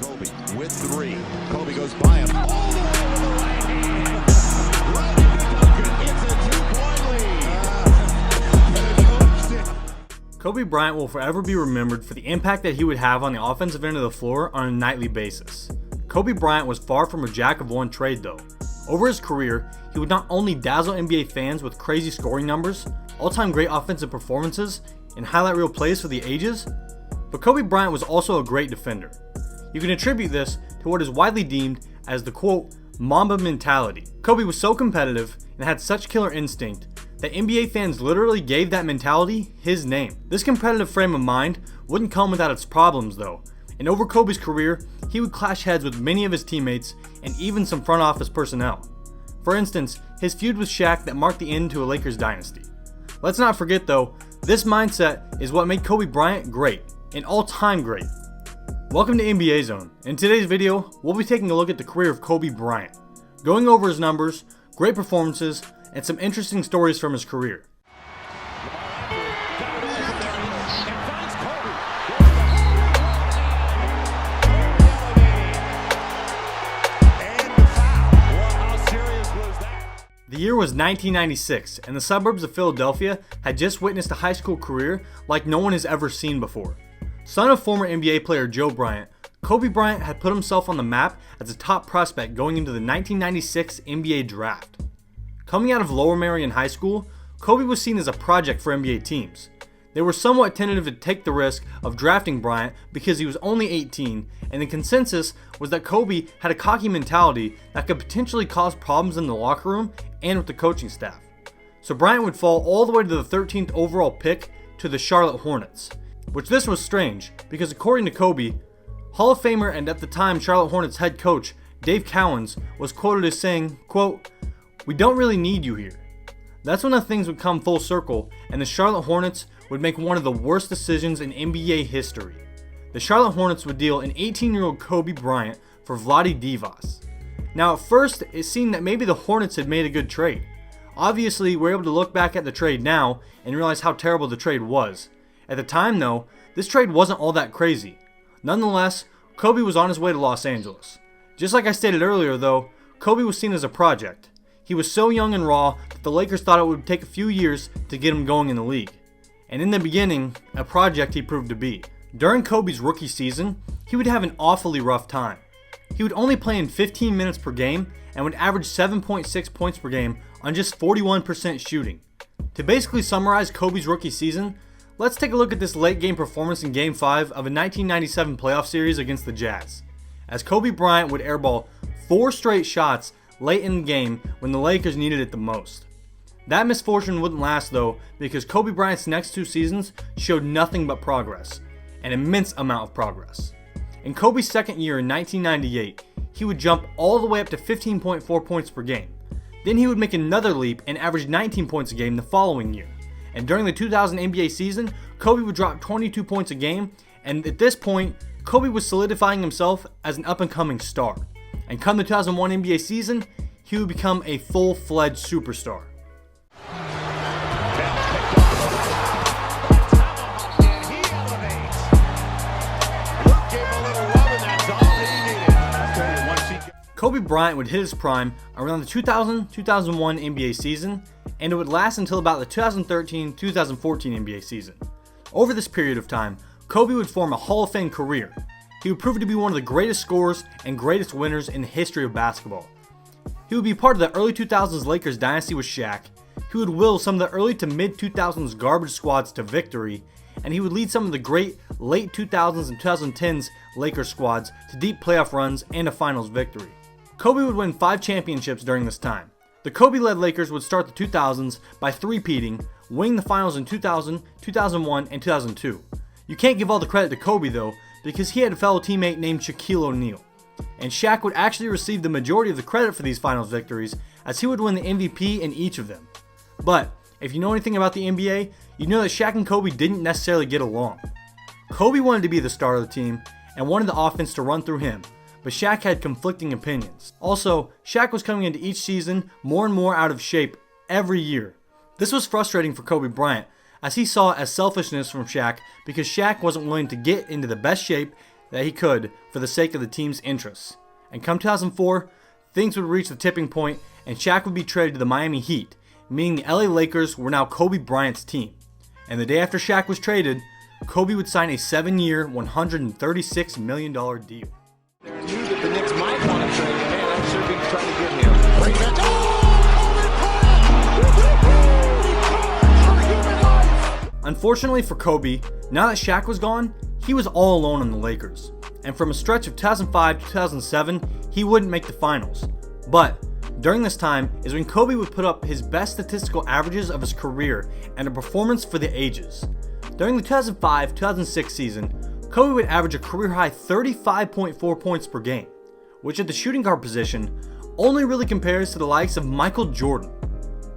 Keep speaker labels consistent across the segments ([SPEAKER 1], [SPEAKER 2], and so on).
[SPEAKER 1] Kobe with three. Kobe goes by him. All the way to the right hand. Right into Duncan. It's a 2-point lead.
[SPEAKER 2] Kobe Bryant will forever be remembered for the impact that he would have on the offensive end of the floor on a nightly basis. Kobe Bryant was far from a jack of one trade though. Over his career, he would not only dazzle NBA fans with crazy scoring numbers, all-time great offensive performances, and highlight reel plays for the ages, but Kobe Bryant was also a great defender. You can attribute this to what is widely deemed as the quote, Mamba Mentality. Kobe was so competitive and had such killer instinct that NBA fans literally gave that mentality his name. This competitive frame of mind wouldn't come without its problems though, and over Kobe's career, he would clash heads with many of his teammates and even some front office personnel. For instance, his feud with Shaq that marked the end to a Lakers dynasty. Let's not forget though, this mindset is what made Kobe Bryant great, an all-time great. Welcome to NBA Zone. In today's video, we'll be taking a look at the career of Kobe Bryant, going over his numbers, great performances, and some interesting stories from his career. The year was 1996, and the suburbs of Philadelphia had just witnessed a high school career like no one has ever seen before. Son of former NBA player Joe Bryant, Kobe Bryant had put himself on the map as a top prospect going into the 1996 NBA draft. Coming out of Lower Merion High School, Kobe was seen as a project for NBA teams. They were somewhat tentative to take the risk of drafting Bryant because he was only 18, and the consensus was that Kobe had a cocky mentality that could potentially cause problems in the locker room and with the coaching staff. So Bryant would fall all the way to the 13th overall pick to the Charlotte Hornets, which this was strange because according to Kobe, Hall of Famer and at the time Charlotte Hornets head coach Dave Cowens was quoted as saying, quote, "We don't really need you here." That's when the things would come full circle and the Charlotte Hornets would make one of the worst decisions in NBA history. The Charlotte Hornets would deal an 18-year-old Kobe Bryant for Vlade Divac. Now at first, it seemed that maybe the Hornets had made a good trade. Obviously, we're able to look back at the trade now and realize how terrible the trade was. At the time though, this trade wasn't all that crazy. Nonetheless, Kobe was on his way to Los Angeles. Just like I stated earlier though, Kobe was seen as a project. He was so young and raw that the Lakers thought it would take a few years to get him going in the league. And in the beginning, a project he proved to be. During Kobe's rookie season, he would have an awfully rough time. He would only play in 15 minutes per game and would average 7.6 points per game on just 41% shooting. To basically summarize Kobe's rookie season, let's take a look at this late game performance in Game 5 of a 1997 playoff series against the Jazz, as Kobe Bryant would airball 4 straight shots late in the game when the Lakers needed it the most. That misfortune wouldn't last though, because Kobe Bryant's next 2 seasons showed nothing but progress, an immense amount of progress. In Kobe's second year in 1998, he would jump all the way up to 15.4 points per game. Then he would make another leap and average 19 points a game the following year. And during the 2000 NBA season, Kobe would drop 22 points a game, and at this point, Kobe was solidifying himself as an up-and-coming star. And come the 2001 NBA season, he would become a full-fledged superstar. Kobe Bryant would hit his prime around the 2000-2001 NBA season, and it would last until about the 2013-2014 NBA season. Over this period of time, Kobe would form a Hall of Fame career. He would prove to be one of the greatest scorers and greatest winners in the history of basketball. He would be part of the early 2000s Lakers dynasty with Shaq. He would will some of the early to mid 2000s garbage squads to victory, and he would lead some of the great late 2000s and 2010s Lakers squads to deep playoff runs and a finals victory. Kobe would win 5 championships during this time. The Kobe-led Lakers would start the 2000s by three-peating, winning the finals in 2000, 2001, and 2002. You can't give all the credit to Kobe though, because he had a fellow teammate named Shaquille O'Neal. And Shaq would actually receive the majority of the credit for these finals victories, as he would win the MVP in each of them. But, if you know anything about the NBA, you know that Shaq and Kobe didn't necessarily get along. Kobe wanted to be the star of the team, and wanted the offense to run through him, but Shaq had conflicting opinions. Also, Shaq was coming into each season more and more out of shape every year. This was frustrating for Kobe Bryant, as he saw it as selfishness from Shaq because Shaq wasn't willing to get into the best shape that he could for the sake of the team's interests. And come 2004, things would reach the tipping point and Shaq would be traded to the Miami Heat, meaning the LA Lakers were now Kobe Bryant's team. And the day after Shaq was traded, Kobe would sign a 7-year, $136 million deal.
[SPEAKER 3] Knew that the Knicks might want to trade him. Man, I'm sure we can try to get him.
[SPEAKER 1] Brings it.
[SPEAKER 2] Unfortunately for Kobe, now that Shaq was gone, he was all alone on the Lakers. And from a stretch of 2005 to 2007, he wouldn't make the finals. But during this time is when Kobe would put up his best statistical averages of his career and a performance for the ages. During the 2005-2006 season, Kobe would average a career-high 35.4 points per game, which at the shooting guard position only really compares to the likes of Michael Jordan.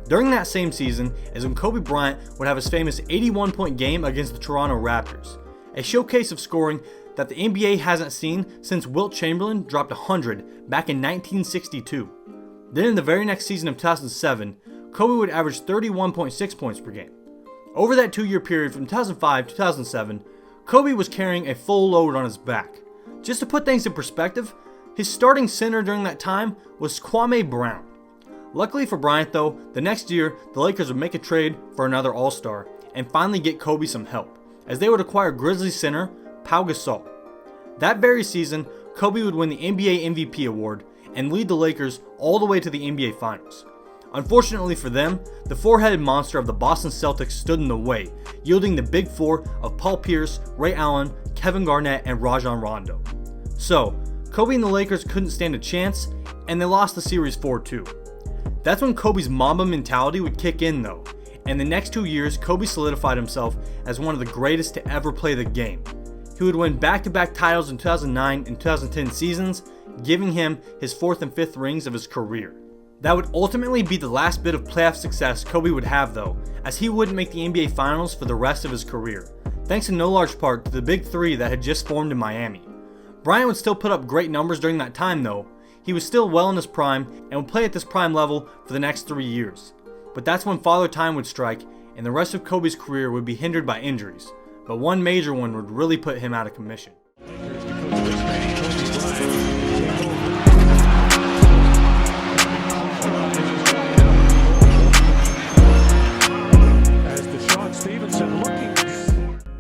[SPEAKER 2] During that same season is when Kobe Bryant would have his famous 81-point game against the Toronto Raptors, a showcase of scoring that the NBA hasn't seen since Wilt Chamberlain dropped 100 back in 1962. Then in the very next season of 2007, Kobe would average 31.6 points per game. Over that 2-year period from 2005 to 2007, Kobe was carrying a full load on his back. Just to put things in perspective, his starting center during that time was Kwame Brown. Luckily for Bryant though, the next year, the Lakers would make a trade for another All-Star and finally get Kobe some help, as they would acquire Grizzlies center Pau Gasol. That very season, Kobe would win the NBA MVP award and lead the Lakers all the way to the NBA Finals. Unfortunately for them, the four-headed monster of the Boston Celtics stood in the way, yielding the big four of Paul Pierce, Ray Allen, Kevin Garnett, and Rajon Rondo. So, Kobe and the Lakers couldn't stand a chance, and they lost the series 4-2. That's when Kobe's Mamba mentality would kick in though, and the next 2 years Kobe solidified himself as one of the greatest to ever play the game. He would win back-to-back titles in 2009 and 2010 seasons, giving him his 4th and 5th rings of his career. That would ultimately be the last bit of playoff success Kobe would have though, as he wouldn't make the NBA Finals for the rest of his career, thanks in no large part to the Big Three that had just formed in Miami. Bryant would still put up great numbers during that time though. He was still well in his prime and would play at this prime level for the next 3 years. But that's when Father Time would strike and the rest of Kobe's career would be hindered by injuries. But one major one would really put him out of commission.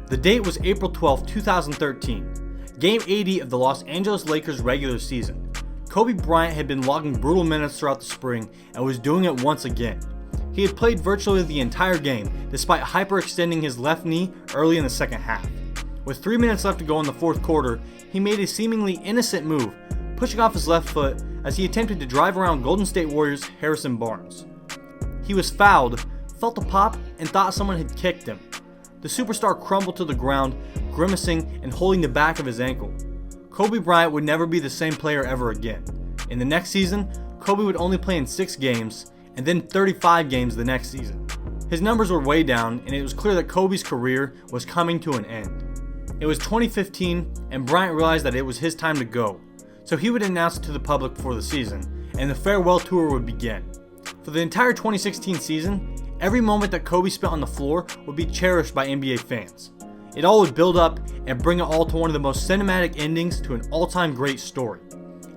[SPEAKER 2] The date was April 12, 2013, Game 80 of the Los Angeles Lakers regular season. Kobe Bryant had been logging brutal minutes throughout the spring and was doing it once again. He had played virtually the entire game despite hyperextending his left knee early in the second half. With 3 minutes left to go in the fourth quarter, he made a seemingly innocent move, pushing off his left foot as he attempted to drive around Golden State Warriors' Harrison Barnes. He was fouled, felt a pop, and thought someone had kicked him. The superstar crumbled to the ground, grimacing and holding the back of his ankle. Kobe Bryant would never be the same player ever again. In the next season, Kobe would only play in 6 games, and then 35 games the next season. His numbers were way down, and it was clear that Kobe's career was coming to an end. It was 2015, and Bryant realized that it was his time to go, so he would announce it to the public before the season, and the farewell tour would begin. For the entire 2016 season, every moment that Kobe spent on the floor would be cherished by NBA fans. It all would build up and bring it all to one of the most cinematic endings to an all-time great story.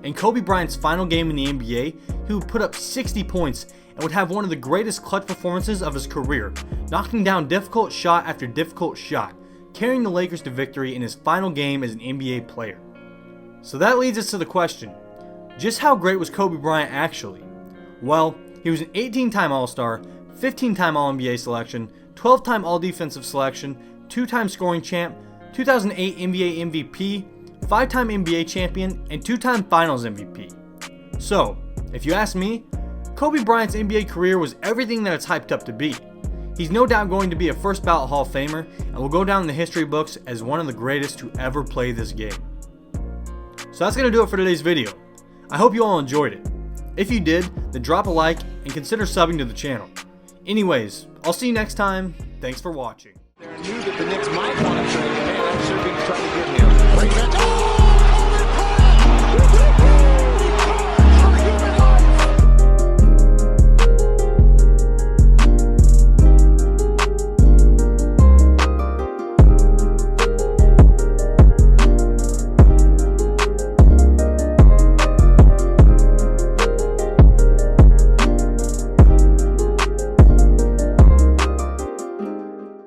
[SPEAKER 2] In Kobe Bryant's final game in the NBA, he would put up 60 points and would have one of the greatest clutch performances of his career, knocking down difficult shot after difficult shot, carrying the Lakers to victory in his final game as an NBA player. So that leads us to the question, just how great was Kobe Bryant actually? Well, he was an 18-time All-Star, 15-time All-NBA selection, 12-time All-Defensive selection, 2-time scoring champ, 2008 NBA MVP, 5-time NBA champion, and 2-time Finals MVP. So, if you ask me, Kobe Bryant's NBA career was everything that it's hyped up to be. He's no doubt going to be a first ballot Hall of Famer and will go down in the history books as one of the greatest to ever play this game. So that's going to do it for today's video. I hope you all enjoyed it. If you did, then drop a like and consider subbing to the channel. Anyways, I'll see you next time. Thanks for watching.
[SPEAKER 3] Knew that the Knicks might want to trade him. Man, I'm sure we can try to get him.